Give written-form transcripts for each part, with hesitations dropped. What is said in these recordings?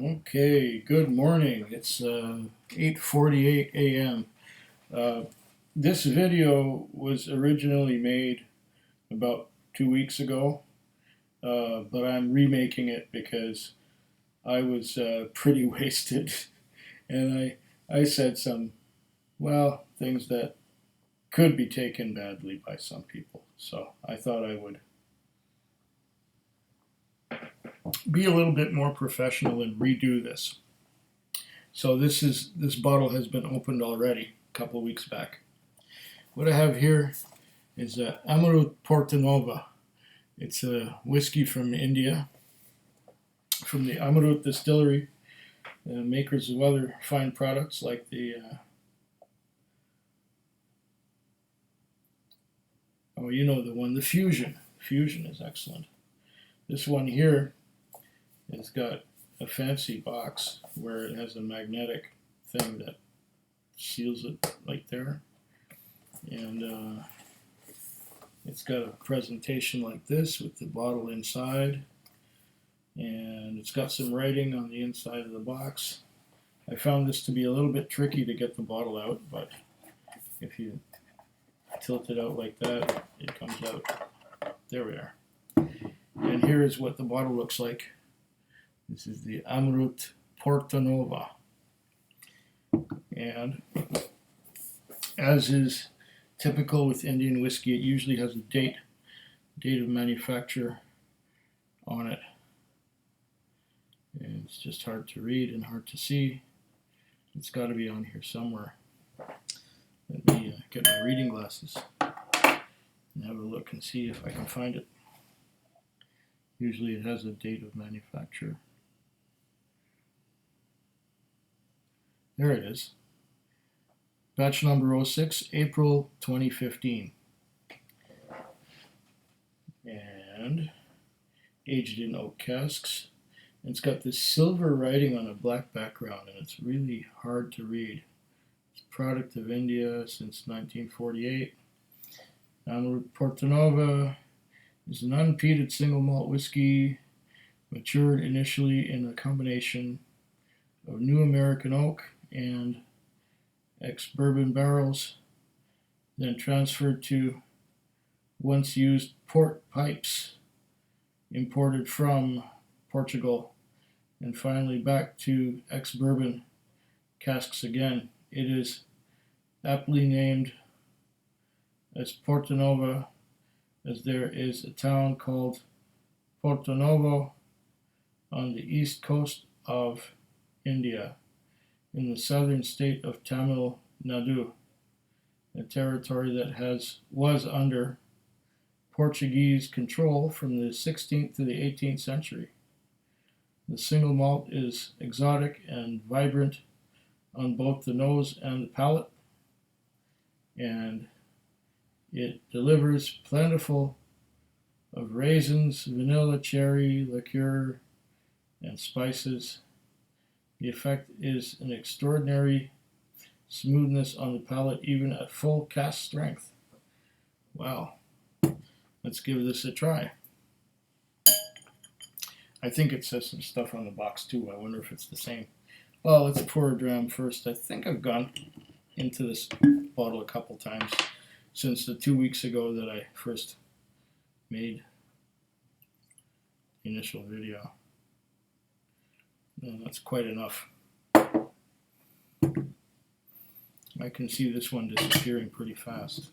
Okay, good morning. It's 8:48 a.m. This video was originally made about 2 weeks ago, but I'm remaking it because I was pretty wasted, and I said some, well, things that could be taken badly by some people. So I thought I would be a little bit more professional and redo this. So this bottle has been opened already a couple weeks back. What I have here is Amrut Portonova. It's a whiskey from India, from the Amrut distillery, makers of other fine products like the the one, the Fusion. Fusion is excellent. This one here has got a fancy box where it has a magnetic thing that seals it right there, and it's got a presentation like this with the bottle inside, and it's got some writing on the inside of the box. I found this to be a little bit tricky to get the bottle out, but if you tilt it out like that, it comes out. There we are. And here is what the bottle looks like. This is the Amrut Portonova. And as is typical with Indian whiskey, it usually has a date of manufacture on it. And it's just hard to read and hard to see. It's got to be on here somewhere. Let me get my reading glasses and have a look and see if I can find it. Usually it has a date of manufacture. There it is. Batch number 06, April 2015. And aged in oak casks. And it's got this silver writing on a black background, and it's really hard to read. It's a product of India since 1948. Amrut Portonova is an unpeated single malt whiskey, matured initially in a combination of new American oak and ex-bourbon barrels, then transferred to once used port pipes imported from Portugal, and finally back to ex-bourbon casks again. It is aptly named as Portonova, as there is a town called Portonovo on the east coast of India, in the southern state of Tamil Nadu, a territory that was under Portuguese control from the 16th to the 18th century. The single malt is exotic and vibrant on both the nose and the palate, and it delivers plentiful of raisins, vanilla, cherry, liqueur, and spices. The effect is an extraordinary smoothness on the palate, even at full cask strength. Wow. Let's give this a try. I think it says some stuff on the box too. I wonder if it's the same. Well, let's pour a dram first. I think I've gone into this bottle a couple times since the 2 weeks ago that I first made the initial video. And that's quite enough. I can see this one disappearing pretty fast.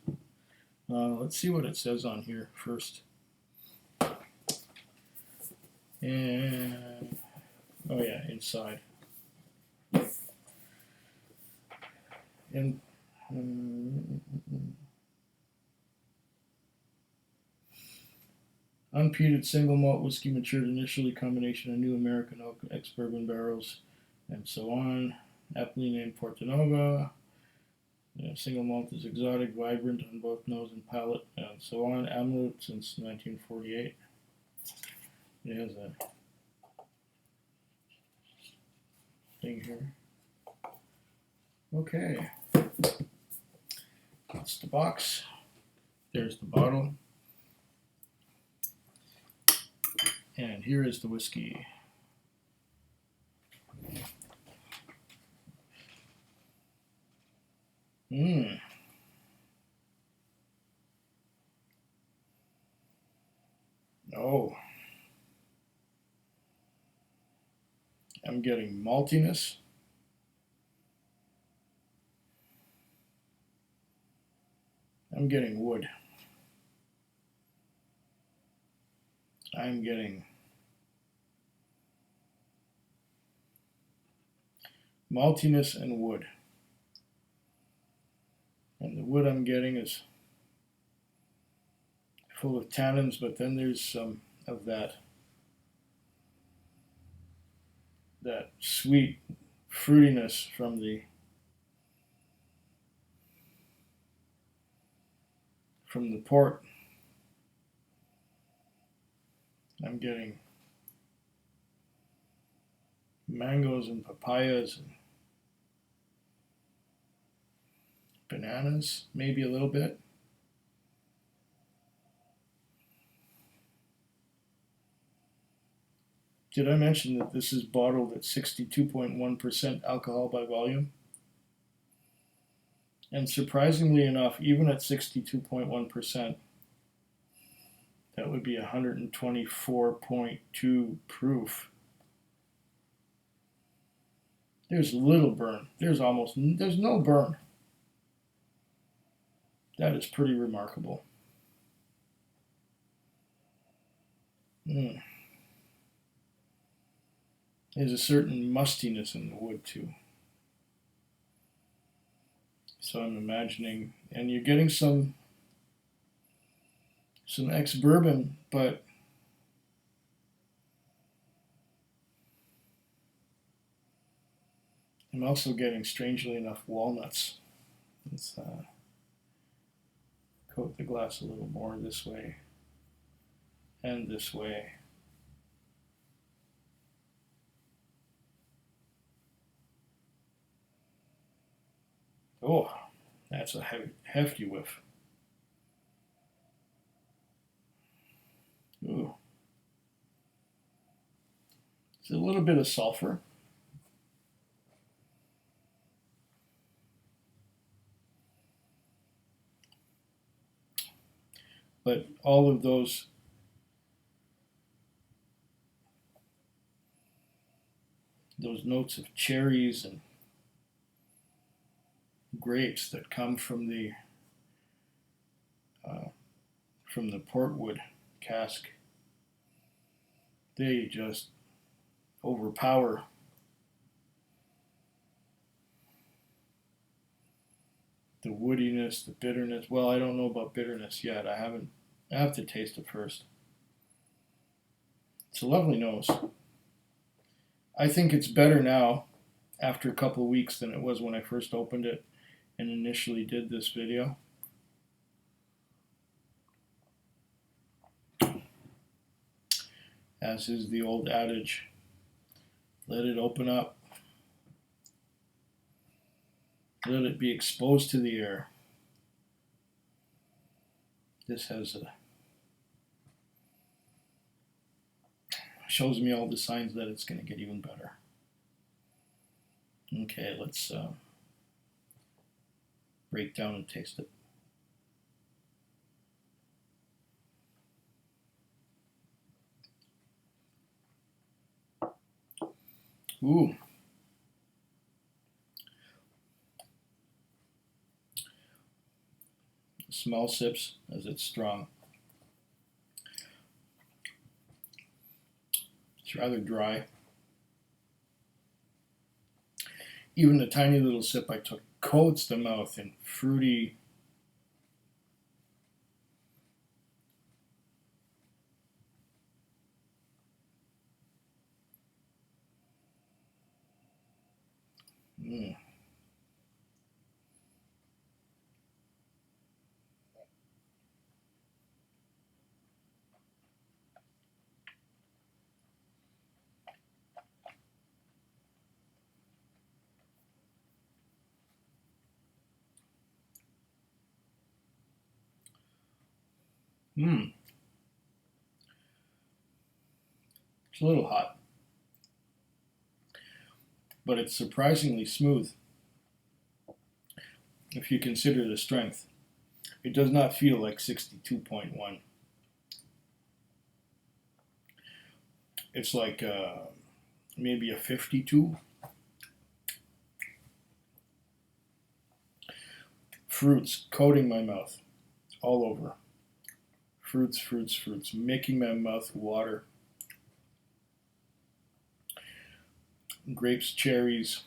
Let's see what it says on here first. And, oh yeah, inside. And unpeated single malt whiskey, matured initially, combination of new American oak, ex-bourbon barrels, and so on. Aptly named Portonova. Single malt is exotic, vibrant on both nose and palate, and so on. Amrut since 1948. It has a thing here. Okay. That's the box. There's the bottle. And here is the whiskey. Mmm. Oh, I'm getting maltiness. I'm getting wood. I'm getting maltiness and wood. And the wood I'm getting is full of tannins, but then there's some of that sweet fruitiness from the port. I'm getting mangoes and papayas and bananas, maybe a little bit. Did I mention that this is bottled at 62.1% alcohol by volume? And surprisingly enough, even at 62.1%, that would be 124.2 proof. There's little burn. There's no burn. That is pretty remarkable. There's a certain mustiness in the wood too. So I'm imagining, and you're getting some ex-bourbon, but I'm also getting, strangely enough, walnuts. Let's coat the glass a little more this way and this way. Oh, that's a hefty whiff. Ooh. It's a little bit of sulfur. But all of those notes of cherries and grapes that come from the portwood cask, they just overpower the woodiness, the bitterness. Well, I don't know about bitterness yet. I have to taste it first. It's a lovely nose. I think it's better now after a couple of weeks than it was when I first opened it and initially did this video. As is the old adage, let it open up. Let it be exposed to the air. This shows me all the signs that it's going to get even better. Okay, let's break down and taste it. Ooh. Small sips as it's strong. It's rather dry. Even the tiny little sip I took coats the mouth in fruity, mm. Mm. It's a little hot, but it's surprisingly smooth. if you consider the strength. It does not feel like 62.1. It's like maybe a 52. Fruits coating my mouth all over. Fruits, fruits, fruits, making my mouth water. Grapes, cherries,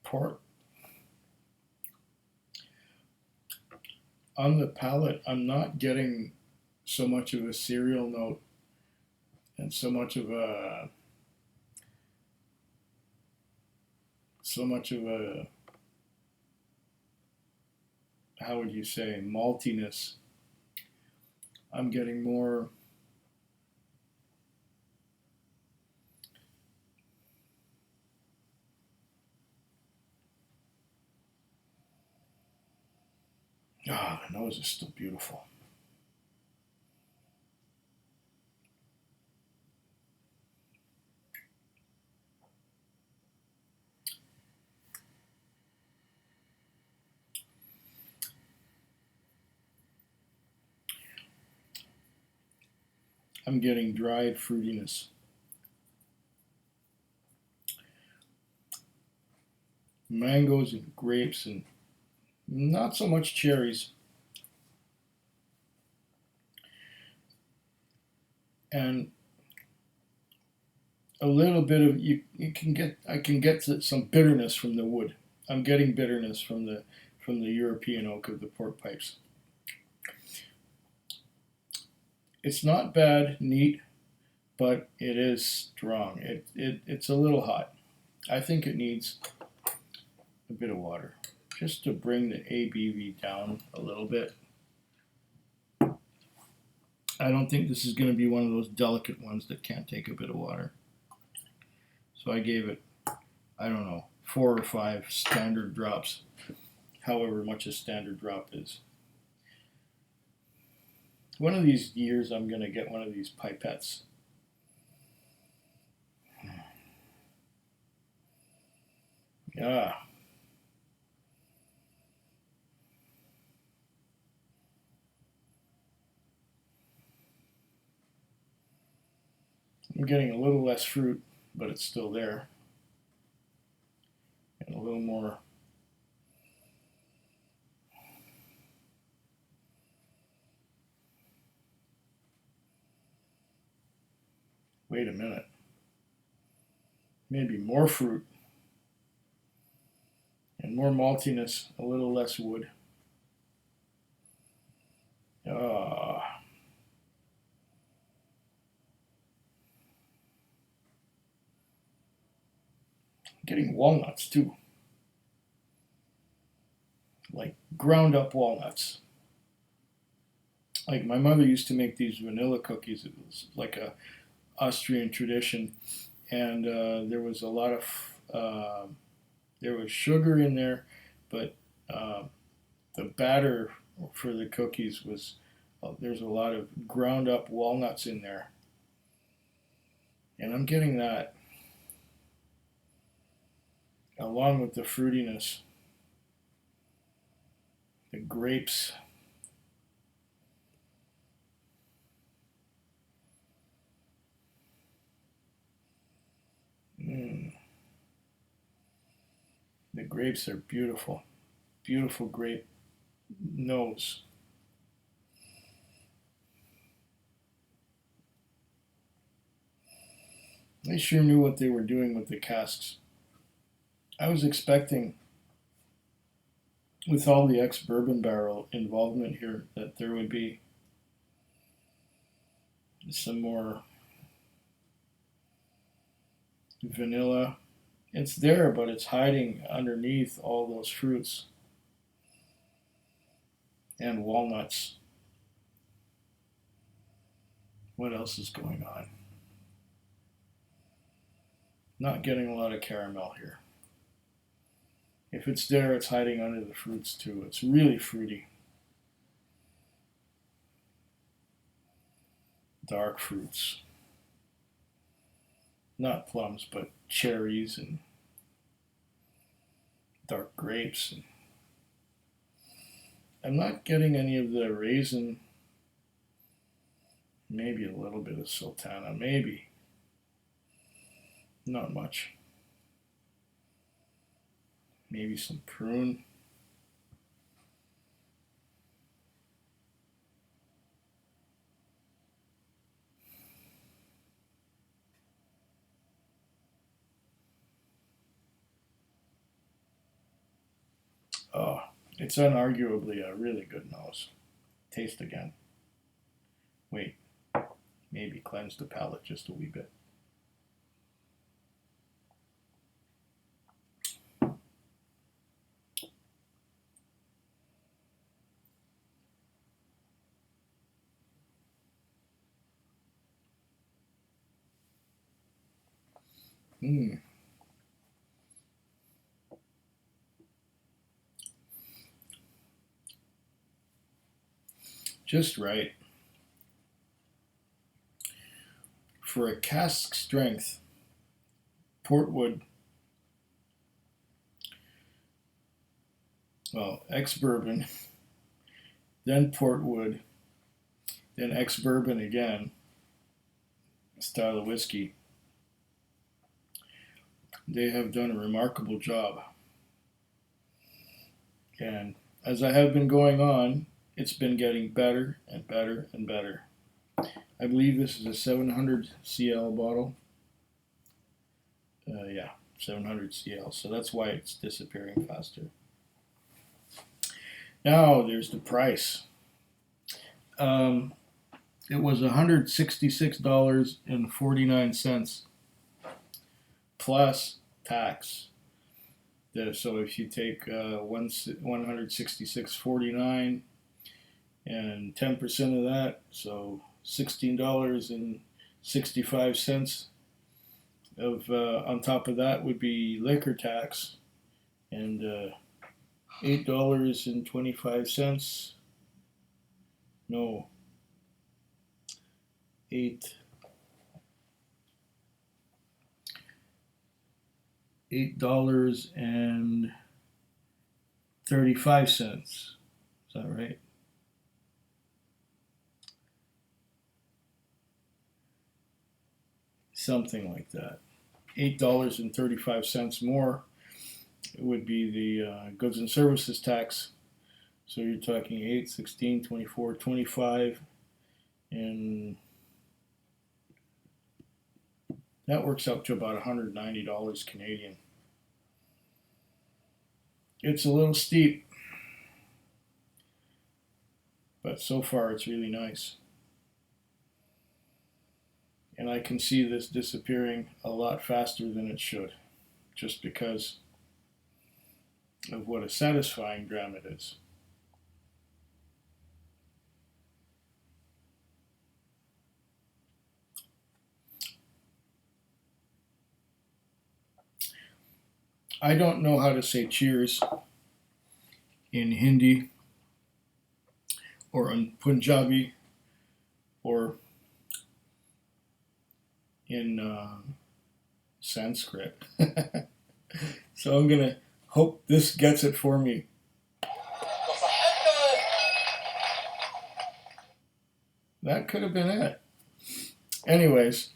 port. On the palate, I'm not getting so much of a cereal note and so much of a how would you say, maltiness. I'm getting more the nose is still beautiful. I'm getting dried fruitiness. Mangoes and grapes and not so much cherries. And a little bit of I can get some bitterness from the wood. I'm getting bitterness from the European oak of the port pipes. It's not bad, neat, but it is strong. It's a little hot. I think it needs a bit of water just to bring the ABV down a little bit. I don't think this is going to be one of those delicate ones that can't take a bit of water. So I gave it, I don't know, 4 or 5 standard drops, however much a standard drop is. One of these years I'm going to get one of these pipettes. Yeah. I'm getting a little less fruit, but it's still there. And a little more. Wait a minute. Maybe more fruit. And more maltiness, a little less wood. Getting walnuts too. Like ground up walnuts. Like my mother used to make these vanilla cookies. It was like a Austrian tradition, and there was a lot of there was sugar in there, but the batter for the cookies was there's a lot of ground up walnuts in there, and I'm getting that along with the fruitiness, the grapes. The grapes are beautiful. Beautiful grape nose. They sure knew what they were doing with the casks. I was expecting, with all the ex-bourbon barrel involvement here, that there would be some more vanilla. It's there, but it's hiding underneath all those fruits and walnuts. What else is going on? Not getting a lot of caramel here. If it's there, it's hiding under the fruits too. It's really fruity. Dark fruits. Not plums, but cherries and dark grapes. I'm not getting any of the raisin. Maybe a little bit of sultana, maybe. Not much. Maybe some prune. Oh, it's unarguably a really good nose. Taste again. Wait, maybe cleanse the palate just a wee bit. Mmm. Just right. For a cask strength, portwood, well, ex-bourbon, then portwood, then ex-bourbon again, style of whiskey. They have done a remarkable job. And as I have been going on, it's been getting better and better and better. I believe this is a 700 CL bottle. Yeah, 700 CL. So that's why it's disappearing faster. Now there's the price. It was $166.49 plus tax. So if you take 166.49 and 10% of that, so $16.65 of on top of that would be liquor tax, and $8.25. No, $8.35. Is that right? Something like that. $8.35 more would be the goods and services tax. So you're talking 8, 16, 24, 25, and that works out to about $190 Canadian. It's a little steep, but so far it's really nice. And I can see this disappearing a lot faster than it should, just because of what a satisfying dram it is. I don't know how to say cheers in Hindi or in Punjabi or in Sanskrit. So I'm gonna hope this gets it for me. That could have been it. Anyways,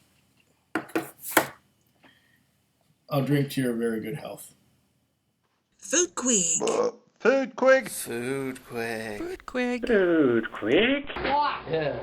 I'll drink to your very good health. Food quick. Food quick. Food quick. Food quick. Food quick. Yeah.